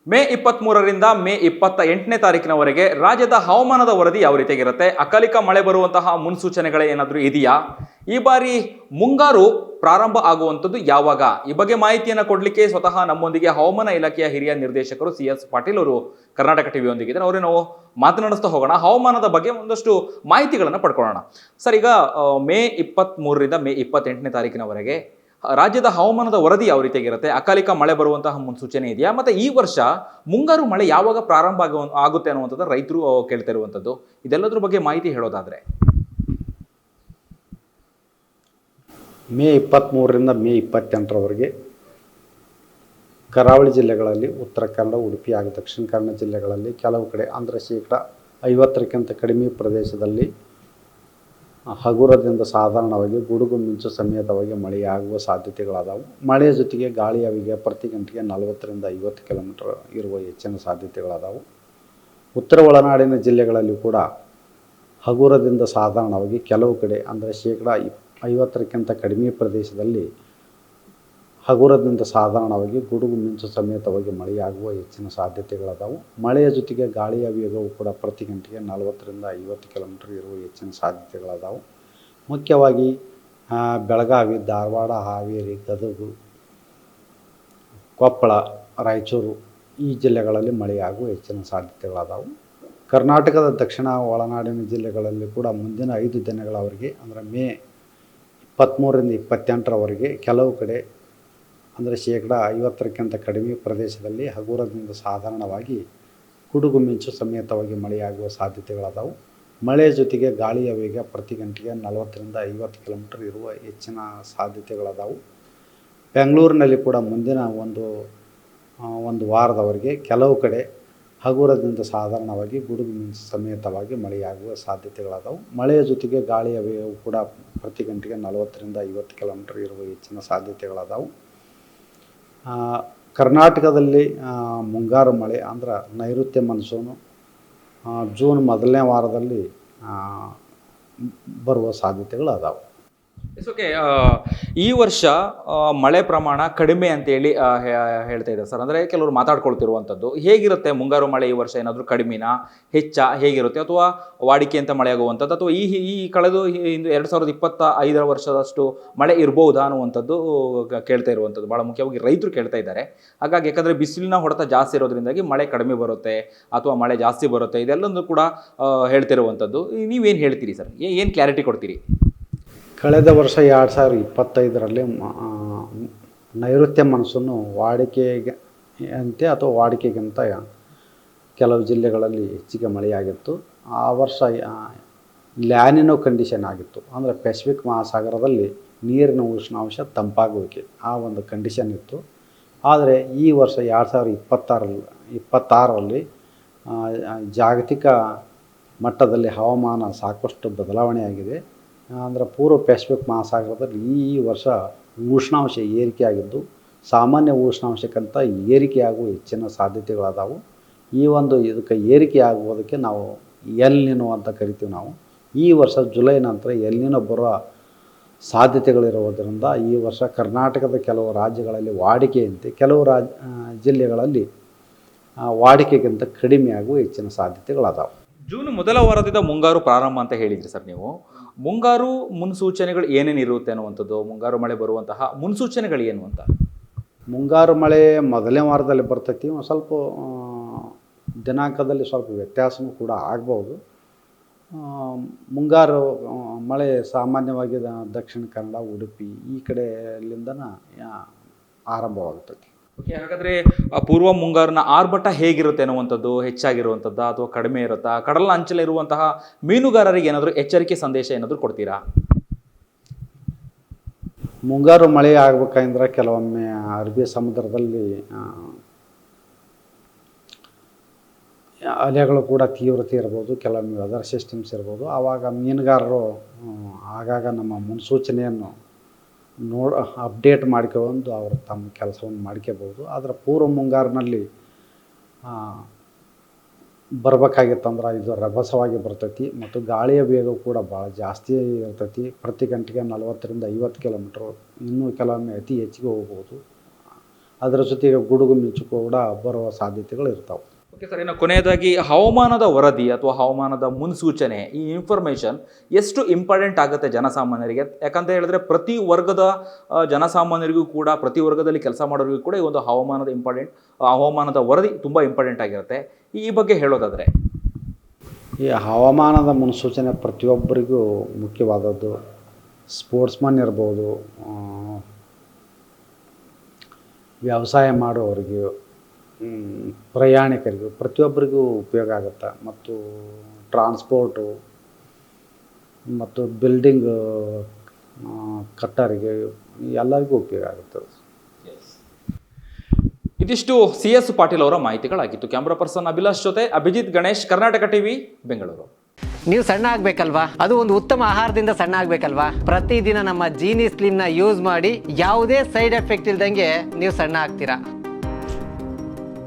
ಮೇ 23ರಿಂದ ಮೇ 28ನೇ ತಾರೀಕಿನವರೆಗೆ ರಾಜ್ಯದ ಹವಾಮಾನದ ವರದಿ ಯಾವ ರೀತಿಯಾಗಿರುತ್ತೆ? ಅಕಾಲಿಕ ಮಳೆ ಬರುವಂತಹ ಮುನ್ಸೂಚನೆಗಳು ಏನಾದರೂ ಇದೆಯಾ? ಈ ಬಾರಿ ಮುಂಗಾರು ಪ್ರಾರಂಭ ಆಗುವಂಥದ್ದು ಯಾವಾಗ? ಈ ಬಗ್ಗೆ ಮಾಹಿತಿಯನ್ನು ಕೊಡಲಿಕ್ಕೆ ಸ್ವತಃ ನಮ್ಮೊಂದಿಗೆ ಹವಾಮಾನ ಇಲಾಖೆಯ ಹಿರಿಯ ನಿರ್ದೇಶಕರು CS ಪಾಟೀಲ್ ಅವರು ಕರ್ನಾಟಕ ಟಿವಿಯೊಂದಿಗಿದ್ದಾರೆ. ಅವರೇ ನಾವು ಮಾತನಾಡಿಸ್ತಾ ಹೋಗೋಣ. ಹವಾಮಾನದ ಬಗ್ಗೆ ಒಂದಷ್ಟು ಮಾಹಿತಿಗಳನ್ನು ಪಡ್ಕೊಳ್ಳೋಣ. ಸರ್, ಈಗ ಮೇ 23ರಿಂದ ಮೇ 28ನೇ ತಾರೀಕಿನವರೆಗೆ ರಾಜ್ಯದ ಹವಾಮಾನದ ವರದಿ ಯಾವ ರೀತಿಯಾಗಿರುತ್ತೆ? ಅಕಾಲಿಕ ಮಳೆ ಬರುವಂತಹ ಮುನ್ಸೂಚನೆ ಇದೆಯಾ? ಮತ್ತೆ ಈ ವರ್ಷ ಮುಂಗಾರು ಮಳೆ ಯಾವಾಗ ಪ್ರಾರಂಭ ಆಗುತ್ತೆ ಅನ್ನುವಂಥದ್ದು ರೈತರು ಕೇಳ್ತಾ ಇರುವಂಥದ್ದು. ಇದೆಲ್ಲದ್ರ ಬಗ್ಗೆ ಮಾಹಿತಿ ಹೇಳೋದಾದ್ರೆ ಮೇ 23ರಿಂದ ಮೇ 28ರವರೆಗೆ ಕರಾವಳಿ ಜಿಲ್ಲೆಗಳಲ್ಲಿ, ಉತ್ತರ ಕನ್ನಡ, ಉಡುಪಿ ಹಾಗೂ ದಕ್ಷಿಣ ಕನ್ನಡ ಜಿಲ್ಲೆಗಳಲ್ಲಿ ಕೆಲವು ಕಡೆ ಅಂದರೆ 50%ಕ್ಕಿಂತ ಕಡಿಮೆ ಪ್ರದೇಶದಲ್ಲಿ ಹಗುರದಿಂದ ಸಾಧಾರಣವಾಗಿ ಗುಡುಗು ಮಿಂಚು ಸಮೇತವಾಗಿ ಮಳೆಯಾಗುವ ಸಾಧ್ಯತೆಗಳಾದವು. ಮಳೆಯ ಜೊತೆಗೆ ಗಾಳಿಯ ವೇಗ ಪ್ರತಿ ಗಂಟೆಗೆ 40ರಿಂದ 50 ಕಿಲೋಮೀಟರ್ ಇರುವ ಹೆಚ್ಚಿನ ಸಾಧ್ಯತೆಗಳಾದವು. ಉತ್ತರ ಒಳನಾಡಿನ ಜಿಲ್ಲೆಗಳಲ್ಲಿ ಕೂಡ ಹಗುರದಿಂದ ಸಾಧಾರಣವಾಗಿ ಕೆಲವು ಕಡೆ ಅಂದರೆ 50%ಕ್ಕಿಂತ ಕಡಿಮೆ ಪ್ರದೇಶದಲ್ಲಿ ಹಗುರದಿಂದ ಸಾಧಾರಣವಾಗಿ ಗುಡುಗು ಮಿಂಚು ಸಮೇತವಾಗಿ ಮಳೆಯಾಗುವ ಹೆಚ್ಚಿನ ಸಾಧ್ಯತೆಗಳಾದವು. ಮಳೆಯ ಜೊತೆಗೆ ಗಾಳಿಯ ವೇಗವು ಕೂಡ ಪ್ರತಿ ಗಂಟೆಗೆ 40ರಿಂದ 50 ಕಿಲೋಮೀಟರ್ ಇರುವ ಹೆಚ್ಚಿನ ಸಾಧ್ಯತೆಗಳಾದವು. ಮುಖ್ಯವಾಗಿ ಬೆಳಗಾವಿ, ಧಾರವಾಡ, ಹಾವೇರಿ, ಗದಗ, ಕೊಪ್ಪಳ, ರಾಯಚೂರು ಈ ಜಿಲ್ಲೆಗಳಲ್ಲಿ ಮಳೆಯಾಗುವ ಹೆಚ್ಚಿನ ಸಾಧ್ಯತೆಗಳಾದವು. ಕರ್ನಾಟಕದ ದಕ್ಷಿಣ ಒಳನಾಡಿನ ಜಿಲ್ಲೆಗಳಲ್ಲಿ ಕೂಡ ಮುಂದಿನ 5 ದಿನಗಳವರೆಗೆ ಅಂದರೆ ಮೇ 23ರಿಂದ 28ರವರೆಗೆ ಕೆಲವು ಕಡೆ ಅಂದರೆ 50%ಕ್ಕಿಂತ ಕಡಿಮೆ ಪ್ರದೇಶದಲ್ಲಿ ಹಗುರದಿಂದ ಸಾಧಾರಣವಾಗಿ ಗುಡುಗು ಮಿಂಚು ಸಮೇತವಾಗಿ ಮಳೆಯಾಗುವ ಸಾಧ್ಯತೆಗಳಾದವು. ಮಳೆಯ ಜೊತೆಗೆ ಗಾಳಿಯ ವೇಗ ಪ್ರತಿ ಗಂಟೆಗೆ 40ರಿಂದ 50 ಕಿಲೋಮೀಟರ್ ಇರುವ ಹೆಚ್ಚಿನ ಸಾಧ್ಯತೆಗಳಾದವು. ಬೆಂಗಳೂರಿನಲ್ಲಿ ಕೂಡ ಮುಂದಿನ ಒಂದು ವಾರದವರೆಗೆ ಕೆಲವು ಕಡೆ ಹಗುರದಿಂದ ಸಾಧಾರಣವಾಗಿ ಗುಡುಗು ಮಿಂಚು ಸಮೇತವಾಗಿ ಮಳೆಯಾಗುವ ಸಾಧ್ಯತೆಗಳಾದವು. ಮಳೆಯ ಜೊತೆಗೆ ಗಾಳಿಯ ವೇಗವು ಕೂಡ ಪ್ರತಿ ಗಂಟೆಗೆ 40ರಿಂದ 50 ಕಿಲೋಮೀಟರ್ ಇರುವ ಹೆಚ್ಚಿನ ಸಾಧ್ಯತೆಗಳಾದವು. ಕರ್ನಾಟಕದಲ್ಲಿ ಮುಂಗಾರು ಮಳೆ ಅಂದ್ರೆ ನೈಋತ್ಯ ಮಾನ್ಸೂನು ಜೂನ್ ಮೊದಲನೇ ವಾರದಲ್ಲಿ ಬರುವ ಸಾಧ್ಯತೆಗಳು ಅದಾವೆ. ಓಕೆ. ಈ ವರ್ಷ ಮಳೆ ಪ್ರಮಾಣ ಕಡಿಮೆ ಅಂತೇಳಿ ಹೇಳ್ತಾ ಇದ್ದಾರೆ ಸರ್. ಅಂದರೆ ಕೆಲವರು ಮಾತಾಡ್ಕೊಳ್ತಿರುವಂಥದ್ದು ಹೇಗಿರುತ್ತೆ? ಮುಂಗಾರು ಮಳೆ ಈ ವರ್ಷ ಏನಾದರೂ ಕಡಿಮೆನಾ, ಹೆಚ್ಚ, ಹೇಗಿರುತ್ತೆ? ಅಥವಾ ವಾಡಿಕೆ ಅಂತ ಮಳೆ ಆಗುವಂಥದ್ದು, ಅಥವಾ ಈ ಕಳೆದು 2025 ವರ್ಷದಷ್ಟು ಮಳೆ ಇರ್ಬೋದಾ ಅನ್ನುವಂಥದ್ದು ಕೇಳ್ತಾ ಇರುವಂಥದ್ದು ಭಾಳ ಮುಖ್ಯವಾಗಿ ರೈತರು ಕೇಳ್ತಾ ಇದ್ದಾರೆ. ಹಾಗಾಗಿ ಯಾಕಂದರೆ ಬಿಸಿಲಿನ ಹೊಡೆತ ಜಾಸ್ತಿ ಇರೋದ್ರಿಂದಾಗಿ ಮಳೆ ಕಡಿಮೆ ಬರುತ್ತೆ ಅಥವಾ ಮಳೆ ಜಾಸ್ತಿ ಬರುತ್ತೆ, ಇದೆಲ್ಲೊಂದು ಕೂಡ ಹೇಳ್ತಿರುವಂಥದ್ದು. ನೀವೇನು ಹೇಳ್ತೀರಿ ಸರ್? ಏನು ಕ್ಲಾರಿಟಿ ಕೊಡ್ತೀರಿ? ಕಳೆದ ವರ್ಷ 2025ರಲ್ಲಿ ನೈಋತ್ಯ ಮಾನ್ಸೂನು ವಾಡಿಕೆಗೆ ಅಂತೆ ಅಥವಾ ವಾಡಿಕೆಗಿಂತ ಕೆಲವು ಜಿಲ್ಲೆಗಳಲ್ಲಿ ಹೆಚ್ಚಿಗೆ ಮಳೆಯಾಗಿತ್ತು. ಆ ವರ್ಷ ಲ್ಯಾನಿನೋ ಕಂಡೀಷನ್ ಆಗಿತ್ತು. ಅಂದರೆ ಪೆಸಿಫಿಕ್ ಮಹಾಸಾಗರದಲ್ಲಿ ನೀರಿನ ಉಷ್ಣಾಂಶ ತಂಪಾಗುವಿಕೆ ಆ ಒಂದು ಕಂಡೀಷನ್ ಇತ್ತು. ಆದರೆ ಈ ವರ್ಷ 2026ರಲ್ಲಿ ಜಾಗತಿಕ ಮಟ್ಟದಲ್ಲಿ ಹವಾಮಾನ ಸಾಕಷ್ಟು ಬದಲಾವಣೆಯಾಗಿದೆ. ಅಂದರೆ ಪೂರ್ವ ಪೆಸಿಫಿಕ್ ಮಹಾಸಾಗರದಲ್ಲಿ ಈ ವರ್ಷ ಉಷ್ಣಾಂಶ ಏರಿಕೆಯಾಗಿದ್ದು ಸಾಮಾನ್ಯ ಉಷ್ಣಾಂಶಕ್ಕಿಂತ ಏರಿಕೆಯಾಗುವ ಹೆಚ್ಚಿನ ಸಾಧ್ಯತೆಗಳಾದವು. ಇದಕ್ಕೆ ಏರಿಕೆಯಾಗುವುದಕ್ಕೆ ನಾವು ಎಲ್ ನಿನೋ ಅಂತ ಕರಿತೀವಿ ನಾವು. ಈ ವರ್ಷ ಜುಲೈ ನಂತರ ಎಲ್ ನಿನೋ ಬರುವ ಸಾಧ್ಯತೆಗಳಿರುವುದರಿಂದ ಈ ವರ್ಷ ಕರ್ನಾಟಕದ ಕೆಲವು ರಾಜ್ಯಗಳಲ್ಲಿ ವಾಡಿಕೆಯಂತೆ, ಕೆಲವು ಜಿಲ್ಲೆಗಳಲ್ಲಿ ವಾಡಿಕೆಗಿಂತ ಕಡಿಮೆಯಾಗುವ ಹೆಚ್ಚಿನ ಸಾಧ್ಯತೆಗಳಾದವು. ಜೂನ್ ಮೊದಲ ವಾರದಿಂದ ಮುಂಗಾರು ಪ್ರಾರಂಭ ಅಂತ ಹೇಳಿದ್ರಿ ಸರ್ ನೀವು. ಮುಂಗಾರು ಮುನ್ಸೂಚನೆಗಳು ಏನೇನು ಇರುತ್ತೆ ಅನ್ನುವಂಥದ್ದು, ಮುಂಗಾರು ಮಳೆ ಬರುವಂತಹ ಮುನ್ಸೂಚನೆಗಳು ಏನು ಅಂತ? ಮುಂಗಾರು ಮಳೆ ಮೊದಲನೇ ವಾರದಲ್ಲಿ ಬರ್ತೈತಿ. ಒಂದು ಸ್ವಲ್ಪ ದಿನಾಂಕದಲ್ಲಿ ಸ್ವಲ್ಪ ವ್ಯತ್ಯಾಸವೂ ಕೂಡ ಆಗ್ಬೋದು. ಮುಂಗಾರು ಮಳೆ ಸಾಮಾನ್ಯವಾಗಿ ದಕ್ಷಿಣ ಕನ್ನಡ, ಉಡುಪಿ ಈ ಕಡೆಯಿಂದನ ಆರಂಭವಾಗುತ್ತದೆ. ಓಕೆ. ಹಾಗಾದರೆ ಪೂರ್ವ ಮುಂಗಾರಿನ ಆರ್ಭಟ ಹೇಗಿರುತ್ತೆ ಅನ್ನುವಂಥದ್ದು, ಹೆಚ್ಚಾಗಿರುವಂಥದ್ದು ಅಥವಾ ಕಡಿಮೆ ಇರುತ್ತಾ? ಕಡಲ ಅಂಚಲಿರುವಂತಹ ಮೀನುಗಾರರಿಗೆ ಏನಾದರೂ ಎಚ್ಚರಿಕೆ ಸಂದೇಶ ಏನಾದರೂ ಕೊಡ್ತೀರಾ? ಮುಂಗಾರು ಮಳೆ ಆಗ್ಬೇಕಂದ್ರೆ ಕೆಲವೊಮ್ಮೆ ಅರಬ್ಬಿ ಸಮುದ್ರದಲ್ಲಿ ಅಲೆಗಳು ಕೂಡ ತೀವ್ರತೆ ಇರ್ಬೋದು, ಕೆಲವೊಮ್ಮೆ ವೆದರ್ ಸಿಸ್ಟಮ್ಸ್ ಇರ್ಬೋದು. ಆವಾಗ ಮೀನುಗಾರರು ಆಗಾಗ ನಮ್ಮ ಮುನ್ಸೂಚನೆಯನ್ನು ಅಪ್ಡೇಟ್ ಮಾಡ್ಕೊಂಡು ಅವರು ತಮ್ಮ ಕೆಲಸವನ್ನು ಮಾಡ್ಕೋಬೋದು. ಆದರೆ ಪೂರ್ವ ಮುಂಗಾರಿನಲ್ಲಿ ಬರಬೇಕಾಗಿತ್ತಂದ್ರೆ ಇದು ರಭಸವಾಗಿ ಬರ್ತೈತಿ ಮತ್ತು ಗಾಳಿಯ ವೇಗ ಕೂಡ ಭಾಳ ಜಾಸ್ತಿ ಇರ್ತೈತಿ. ಪ್ರತಿ ಗಂಟೆಗೆ 40ರಿಂದ 50 ಕಿಲೋಮೀಟ್ರು, ಇನ್ನೂ ಕೆಲವೊಮ್ಮೆ ಅತಿ ಹೆಚ್ಚಿಗೆ ಹೋಗ್ಬೋದು. ಅದರ ಜೊತೆಗೆ ಗುಡುಗು ಮಿಂಚು ಕೂಡ ಬರುವ ಸಾಧ್ಯತೆಗಳು ಇರ್ತಾವೆ. ಓಕೆ ಸರ್, ಇನ್ನು ಕೊನೆಯದಾಗಿ ಹವಾಮಾನದ ವರದಿ ಅಥವಾ ಹವಾಮಾನದ ಮುನ್ಸೂಚನೆ ಈ ಇನ್ಫಾರ್ಮೇಷನ್ ಎಷ್ಟು ಇಂಪಾರ್ಟೆಂಟ್ ಆಗುತ್ತೆ ಜನಸಾಮಾನ್ಯರಿಗೆ? ಯಾಕಂತ ಹೇಳಿದ್ರೆ ಪ್ರತಿ ವರ್ಗದ ಜನಸಾಮಾನ್ಯರಿಗೂ ಕೂಡ, ಪ್ರತಿ ವರ್ಗದಲ್ಲಿ ಕೆಲಸ ಮಾಡೋರಿಗೂ ಕೂಡ ಈ ಒಂದು ಹವಾಮಾನದ ವರದಿ ತುಂಬ ಇಂಪಾರ್ಟೆಂಟ್ ಆಗಿರುತ್ತೆ. ಈ ಬಗ್ಗೆ ಹೇಳೋದಾದರೆ ಈ ಹವಾಮಾನದ ಮುನ್ಸೂಚನೆ ಪ್ರತಿಯೊಬ್ಬರಿಗೂ ಮುಖ್ಯವಾದದ್ದು. ಸ್ಪೋರ್ಟ್ಸ್ಮನ್ ಇರ್ಬೋದು, ವ್ಯವಸಾಯ ಮಾಡೋವರಿಗೂ, ಪ್ರಯಾಣಿಕರಿಗೂ, ಪ್ರತಿಯೊಬ್ಬರಿಗೂ ಉಪಯೋಗ ಆಗುತ್ತೆ. ಮತ್ತು ಟ್ರಾನ್ಸ್ಪೋರ್ಟು ಮತ್ತು ಬಿಲ್ಡಿಂಗ್ ಕಟ್ಟರಿಗೆ ಎಲ್ಲರಿಗೂ ಉಪಯೋಗ ಆಗುತ್ತದೆ. ಇದಿಷ್ಟು CS ಪಾಟೀಲ್ ಅವರ ಮಾಹಿತಿಗಳಾಗಿತ್ತು. ಕ್ಯಾಮ್ರಾ ಪರ್ಸನ್ ಅಭಿಲಾಷ್ ಜೊತೆ ಅಭಿಜಿತ್ ಗಣೇಶ್, ಕರ್ನಾಟಕ ಟಿವಿ, ಬೆಂಗಳೂರು. ನೀವು ಸಣ್ಣ ಆಗಬೇಕಲ್ವಾ? ಅದು ಒಂದು ಉತ್ತಮ ಆಹಾರದಿಂದ ಸಣ್ಣ ಆಗಬೇಕಲ್ವಾ? ಪ್ರತಿದಿನ ನಮ್ಮ ಜೀನಿ ಸ್ಲಿಮ್ನ ಯೂಸ್ ಮಾಡಿ ಯಾವುದೇ ಸೈಡ್ ಎಫೆಕ್ಟ್ ಇಲ್ದಂಗೆ ನೀವು ಸಣ್ಣ ಆಗ್ತೀರಾ.